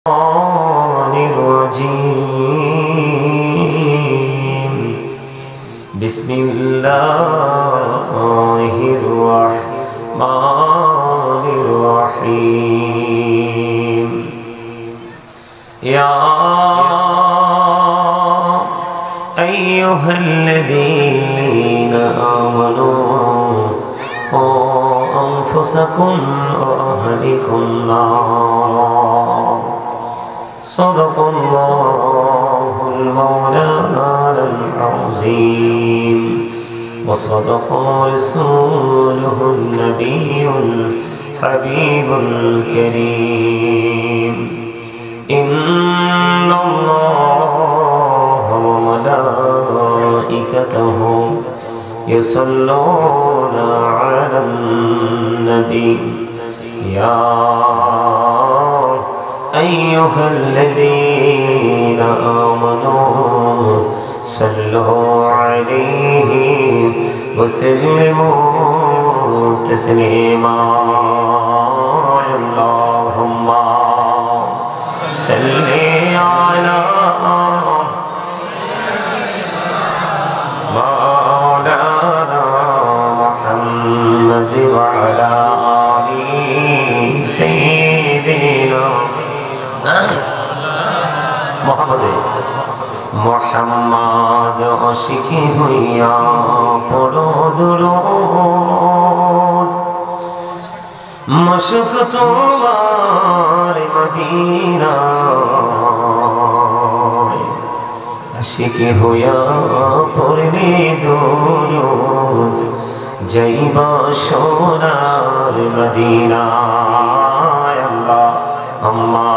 الرجيم بسم الله الرحمن الرحيم يا أيها الذين آمنوا قوا أنفسكم وأهلكم نارا صدق الله المولانا العظيم وصدق رسوله النبي الحبيب الكريم إن الله وملائكته يصلون على النبي يا أيها الذين آمنوا صلوا عليه وسلموا تسليما اللهم صل على مولانا محمد وعلى آله سيدنا মোহাম্মদ আশিকি হইয়া পড়ো দুরূদ মশক তোমার মদিনা আশিকি হইয়া পড়লে দুরূদ যাইবা সোনার মদিনা আল্লাহ আম্মা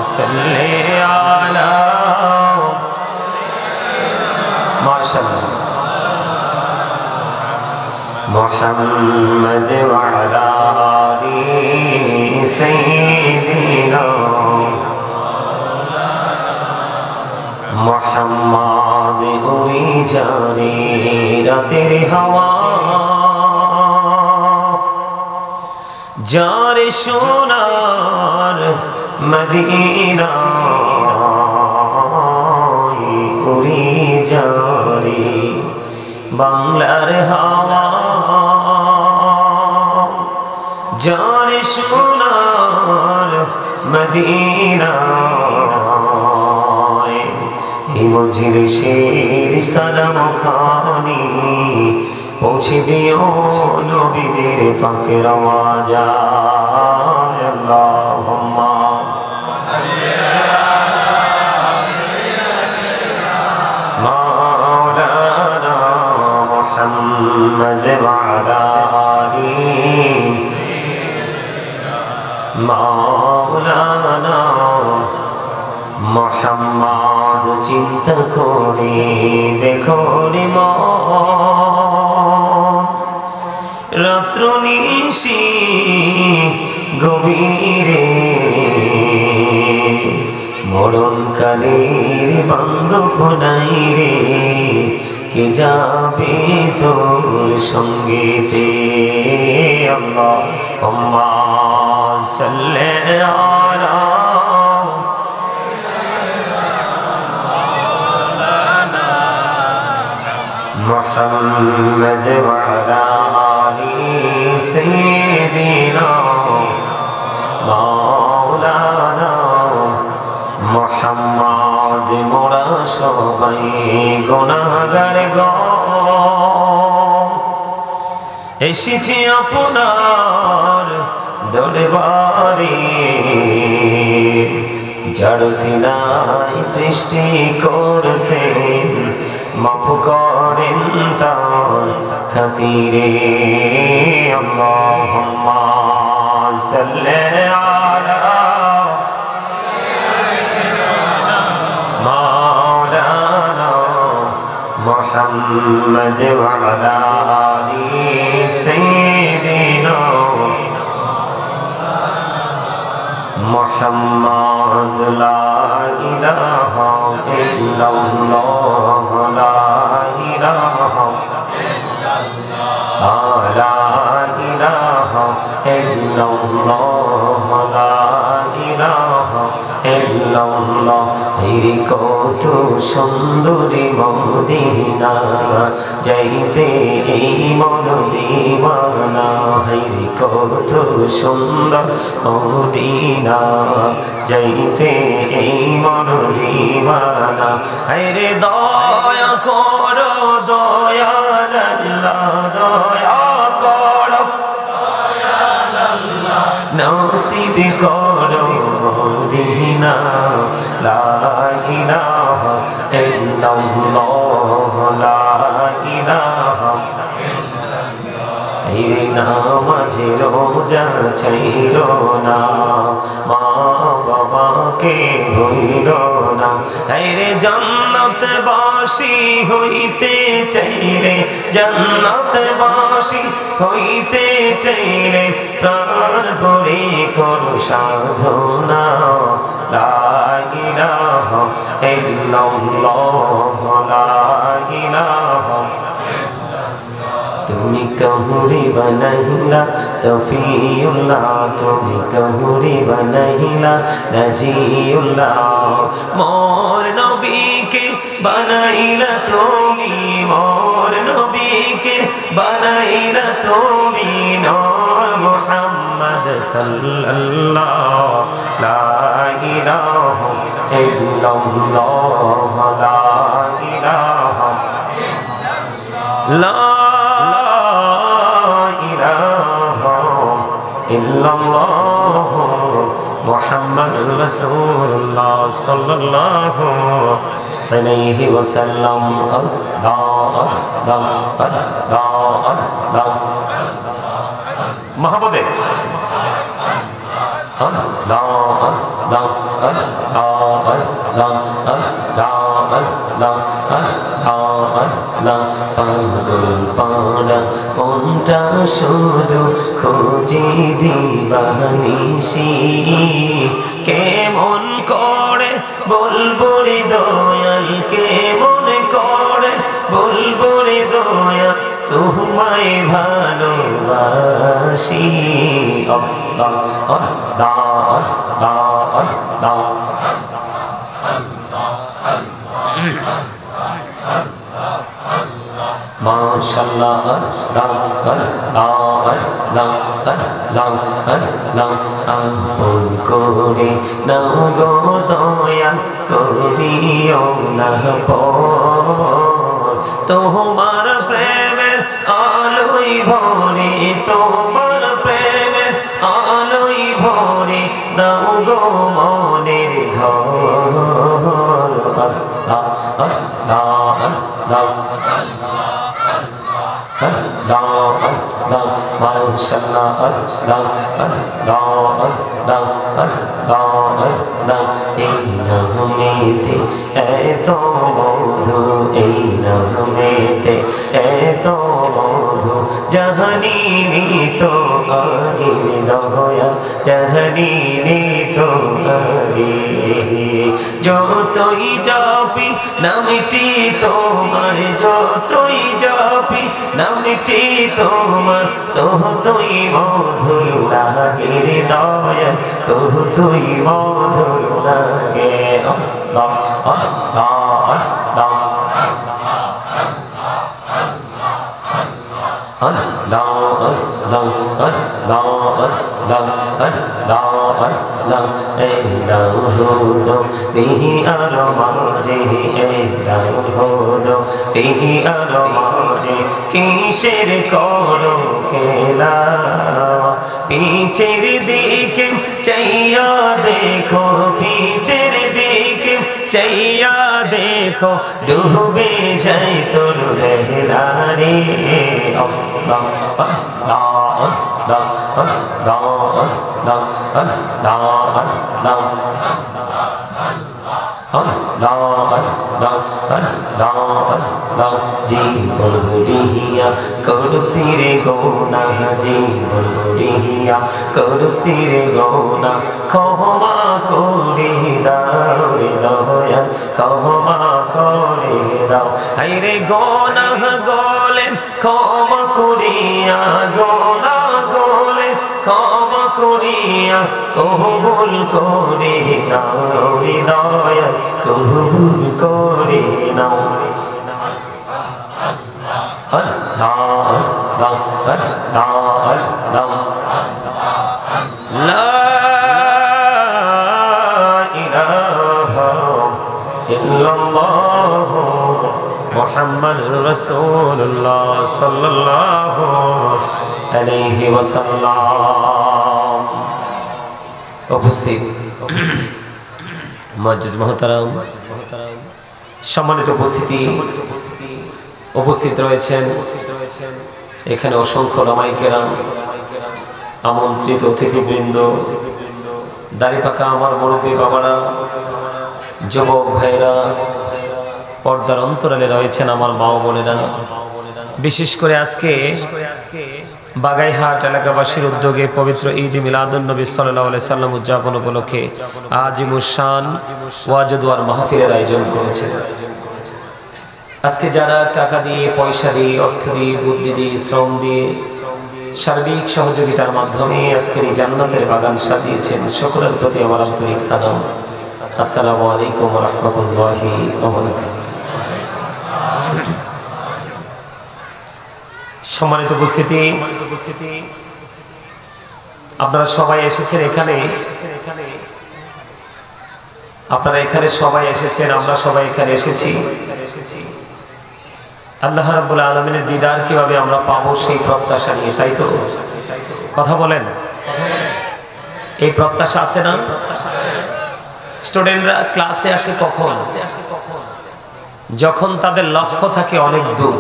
صلي على ما شاء الله محمد وعلى آل سيدنا محمد उड़ी जारी तेरी हवा जारे सोनार मदीना उड़ी जारी बांगलार हवा जाने सोनार मदीना मजलिसेर सालाम खानी पहुँचे दियो नबीजिर पाकेर आवाजा अल्लाहुम्मा मौलाना मुहम्मद वअला आलिहि मौलाना मुहम्मद चिंता करे देखो रे रात्र निशी गभीरे मरण कालेर बांधव নাই রে কে যাবে তোর সঙ্গেতে আল্লাহুম্মা সাল্লি আলা محمد وعلى آل سيدنا مولانا محمد মোরা সবাই গুনাহগার গো এসেছি আপনার দরবারে যার সিনায় সৃষ্টি করছেন মাফ করেন তার খাতিরে আল্লাহুম্মা সাল্লি আলা মাওলানা মুহাম্মদ ওয়া আলা আলি সাইয়্যিদিনা মুহাম্মদ লা ইলাহা ইল্লাল্লাহ লা ইলাহা লা ইলাহা ইল্লাল্লাহ লা ইলাহা ইল্লাল্লাহ হায়রে কত সুন্দরী মদিনা যাইতে এই মন দিওয়ানা হায়রে কত সুন্দর মদিনা যাইতে এই মন দিওয়ানা হায়রে দয়া করো দয়াল আল্লাহ দয়া করো দয়াল আল্লাহ নসিব করো মদিনা লা ইলাহা ইল্লাল্লাহ লা ইলাহা এই নামাজে রোজা ছাইর না মা বাবাকে ভুইল না রে জান্নাত বাসী হইতে চাইলে জান্নাত বাসী হইতে চাইলে প্রাণ ভরে করো সাধনা লা ইলাহা ইল্লাল্লাহ লা ইলাহা তুমি কহুরি বানাইলা সফিউল্লাহ তুমি কহুরি বানাইলা নাজিউল্লাহ মোর নবীকে বানাইলা তুমি মোর নবীকে বানাইলা তুমি নূর মুহাম্মদ সাল্লাল্লাহু লা ইলাহা ইল্লাল্লাহ লা ইলাহা লা ইল্লাল্লাহ মুহাম্মাদুর রাসূলুল্লাহ সাল্লাল্লাহু আলাইহি ওয়াসাল্লাম আল্লাহ আল্লাহ আল্লাহ আল্লাহ মাহবুবে আল্লাহ আল্লাহ আল্লাহ আল্লাহ আল্লাহ আল্লাহ পাগল পাড়া মনটা শুধু খোঁজে দিবানিশি কেমন করে বলবো রে দয়াল কেমন করে বলবো রে দয়াল তোমায় ভালোবাসি আল্লাহ আল্লাহ আল্লাহ আল্লাহ মাশাআল্লাহ আল্লাহ আল্লাহ আল্লাহ আল্লাহ আল্লাহ আপন করে নাও গো দয়াল করিও না পর তোমার প্রেমের আলোয় ভরে তোমার প্রেমের আলোয় ভরে নাও গো মনের ঘর আল্লাহ আল্লাহ আল্লাহ মাশাআল্লাহ আল্লাহ আল্লাহ আল্লাহ আল্লাহ এই নামেতে এত মধু এই নামেতে এত মধু জাহানি তো আগে দয়াল জাহানি তো আগে যতই জপি নামটি তোমার যতই জপি নামটি তোমার ততই মধুর লাগে রে দয়াল ততই মধুর লাগে আল্লাহ আল্লাহ আল্লাহ আল্লাহ আল্লাহ আল্লাহ আল্লাহ আল্লাহ এলাও হদো বিহি আর মাঝে এলাও হদো বিহি আর মাঝে কিসের করো খেলা পিছের দিকে চাইয়া দেখো পিছের দিকে চাইয়া দেখো ডুবে যায় তোর রেহলা রে আল্লাহ আল্লাহ আল্লাহ আল্লাহ আল্লাহ আল্লাহ আল্লাহ আল্লাহ জীবন দিহিয়া করছি রে গোনা জীবন দিহিয়া করছি রে গোনা ক্ষমা করে দাও রে দয়াল ক্ষমা করে দাও হায়রে গোনা গলে ক্ষমা করিয়া গোনা গলে ক্ষমা করিয়া কবুল করে নাও কবুল করে নাও। আল্লাহ আল্লাহ আল্লাহ আল্লাহ লা ইলাহা ইল্লাল্লাহ মুহাম্মাদুর রাসূলুল্লাহ সাল্লাল্লাহু আলাইহি ওয়াসাল্লাম। উপস্থিত মুআজ্জিজ মুহতারাম, সম্মানিত উপস্থিতি, উপস্থিত রয়েছেন এখানে অসংখ্য ওলামায়ে কেরাম, আমন্ত্রিত অতিথিবৃন্দ, দাড়িপাকা আমার মুরব্বী বাবারা, যুবক ভাইরা, পর্দার অন্তরালে রয়েছেন আমার মা ও বোনেরা। বিশেষ করে আজকে বাগাইহাট এলাকাবাসীর উদ্যোগে পবিত্র ঈদ মিলাদুন নবী সাল্লাল্লাহু আলাইহি সাল্লাম উদযাপন উপলক্ষে আজিমুস শান ওয়াজ দুয়ার মাহফিলের আয়োজন করেছে। আজকে যারা টাকা দিয়ে, পয়সা দিয়ে, অর্থ দিয়ে, বুদ্ধি দিয়ে, শ্রম দিয়ে, সার্বিক সহযোগিতার মাধ্যমে আজকের এই জান্নাতের বাগান সাজিয়েছেন, সকলের প্রতি আমার আন্তরিক সালাম। আসসালামু আলাইকুম ওয়া রাহমাতুল্লাহি ওয়া বারাকাতুহু। সম্মানিত উপস্থিতি, আপনারা সবাই এসেছেন এখানে, আপনারা এখানে সবাই এসেছেন, আমরা সবাই এখানে এসেছি আল্লাহ রাব্বুল আলামিনের দিদার কিভাবে আমরা পাবো সেই প্রত্যাশা নিয়ে, তাই তো? কথা বলেন, এই প্রত্যাশা আছে না? স্টুডেন্টরা ক্লাসে আসে কখন? যখন তাদের লক্ষ্য থাকে অনেক দূর।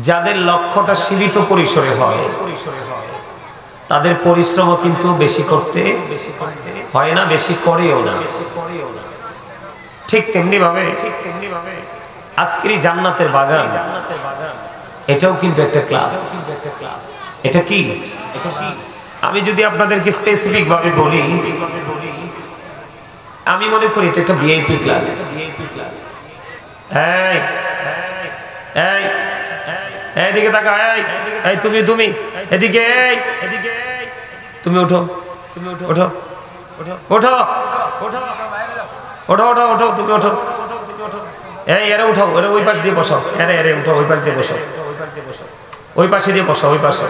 যাদের লক্ষ্যটা সীমিত পরিসরে হয় তাদের পরিশ্রমও কিন্তু বেশি করতে হয় না, বেশি করেও না। ঠিক তেমনি ভাবে আজকের জান্নাতের বাগান, এটাও কিন্তু একটা ক্লাস। এটা কি? আমি যদি আপনাদেরকে স্পেসিফিক ভাবে বলি, আমি মনে করি এটা একটা ভিআইপি ক্লাস। এই এই এদিকে তাকা, এই তুমি তুমি এদিকে, তুমি ওঠো, তুমি ওঠো, ওঠো ওঠো ওঠো ওঠো ওঠো ওঠো, তুমি ওঠো, এই এরে উঠো, ওরে ওই পাশ দিয়ে বসো, এরে এরে উঠো, ওই পাশ দিয়ে বসো, ওই পাশে দিয়ে বসো, ওই পাশে।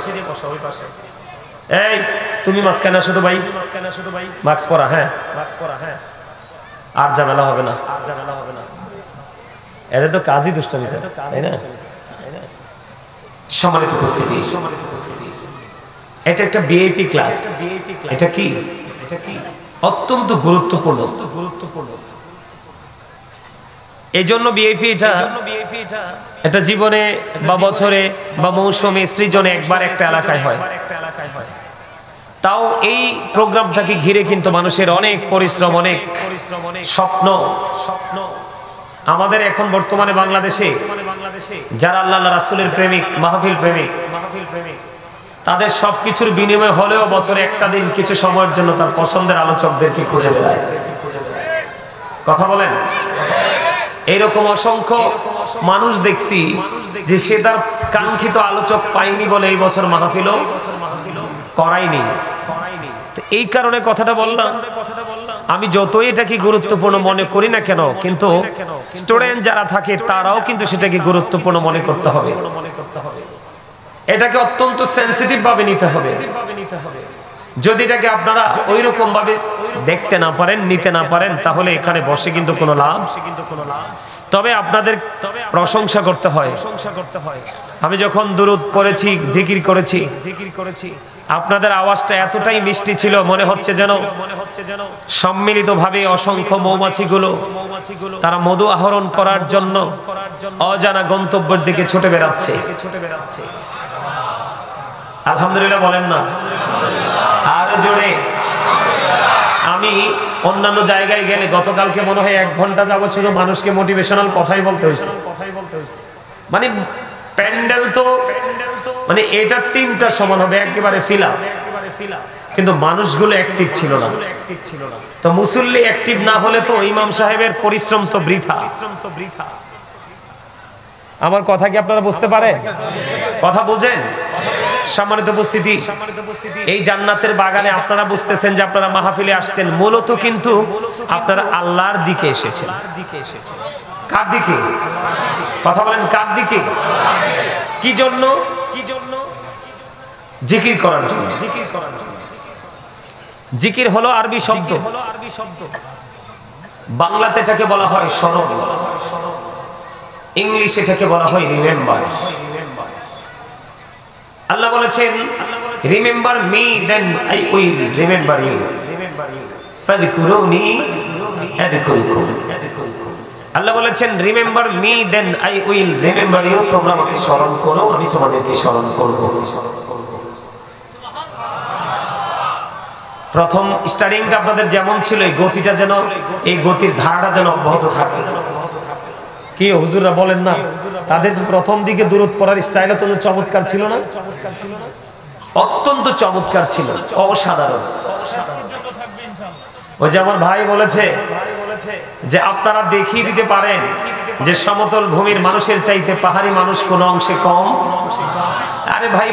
এই তুমি মাঝখানে আসো তো ভাই, মাস্ক পরা, হ্যাঁ মাস্ক পরা, হ্যাঁ। আর ঝামেলা হবে না, আর ঝামেলা হবে না, এদের তো কাজই দুষ্টামি, তাই না? সম্মানিত উপস্থিতি, এটা একটা ভিআইপি ক্লাস। এটা কি? এটা কি? অত্যন্ত গুরুত্বপূর্ণ। এই জন্য ভিআইপি এটা জীবনে বা বছরে বা মৌসুমে সৃজনে একবার একটা এলাকায় হয়। তাও এই প্রোগ্রামটাকে ঘিরে কিন্তু মানুষের অনেক পরিশ্রম, অনেক স্বপ্ন। আমাদের এখন বর্তমানে বাংলাদেশে যারা আল্লাহ রাসূলের প্রেমিক, মাহফিল প্রেমিক, তাদের সবকিছুর বিনিময় হলেও বছরে একটা দিন কিছু সময়ের জন্য তার পছন্দের আলোচকদেরকে খুঁজে বেড়ায়। কথা বলেন, এইরকম অসংখ্য মানুষ দেখছি যে সে তার কাঙ্ক্ষিত আলোচক পায়নি বলে এই বছর মাহফিলও করায়নি। এই কারণে কথাটা বললাম, আমি যতই এটাকে গুরুত্বপূর্ণ মনে করি না কেন, কিন্তু স্টুডেন্ট যারা থাকে তারাও কিন্তু সেটাকে গুরুত্বপূর্ণ মনে করতে হবে। এটাকে অত্যন্ত সেনসিটিভ ভাবে নিতে হবে। যদি এটাকে আপনারা ওই রকম ভাবে দেখতে না পারেন, নিতে না পারেন, তাহলে এখানে বসে কিন্তু কোনো লাভ। তবে আপনাদের প্রশংসা করতে হয়। আমি যখন দুরূদ পড়েছি, জিকির করেছি, আপনাদের আওয়াজটা এতটাই মিষ্টি ছিল, মনে হচ্ছে যেন সম্মিলিতভাবে অসংখ্য মৌমাছিগুলো তারা মধু আহরণ করার জন্য অজানা গন্তব্যের দিকে ছুটে বেড়াচ্ছে। আলহামদুলিল্লাহ বলেন না? আরো জোরে। আমি অন্যান্য জায়গায় গেলে গতকালকে মনে হয় 1 ঘন্টা যাবত শুধু মানুষকে মোটিভেশনাল কথাই বলতে হয়েছে। মানে প্যান্ডেল তো মানে এটা 3টার সমান হবে, একেবারে ফিলা, কিন্তু মানুষগুলো অ্যাক্টিভ ছিল না। তো মুসল্লি অ্যাক্টিভ না হলে তো ইমাম সাহেবের পরিশ্রম তো বৃথা। আমার কথা কি আপনারা বুঝতে পারেন? কথা বুঝেন? সম্মানিত উপস্থিতি, এই জান্নাতের বাগানে আপনারা বুঝতেছেন যে আপনারা মাহফিলে আসছেন, মূলত কিন্তু আপনারা আল্লাহর দিকে এসেছেন। কার দিকে? কথা বলেন, কার দিকে? কি জন্য? জিকির করার জন্য। জিকির হলো আরবি শব্দ, বাংলাতে এটাকে বলা হয় স্মরণ, ইংলিশে এটাকে বলা হয় রিমেম্বার। আল্লাহ বলেছেন, remember me then I will remember you, ফাযকুরুনি আযকুরুকুম। আল্লাহ বলেছেন, remember me then I will remember you, তোমরা আমাকে স্মরণ করো, আমি তোমাদেরকে স্মরণ করব। প্রথম স্টার্টিংটা আপনাদের যেমন ছিল, এই গতিটা যেন, এই গতির ধারাটা যেন অব্যাহত থাকে। কি হুজুররা বলেন না, তাদের প্রথম দিকে দুরূদ পড়ার স্টাইলটা তো চমৎকার ছিল না? অত্যন্ত চমৎকার ছিল, অসাধারণ। ওই যে আমার ভাই বলেছে যে আপনারা দেখিয়ে দিতে পারেন যে সমতল ভূমির মানুষের চাইতে পাহাড়ি মানুষ কোন অংশে কম। আরে ভাই,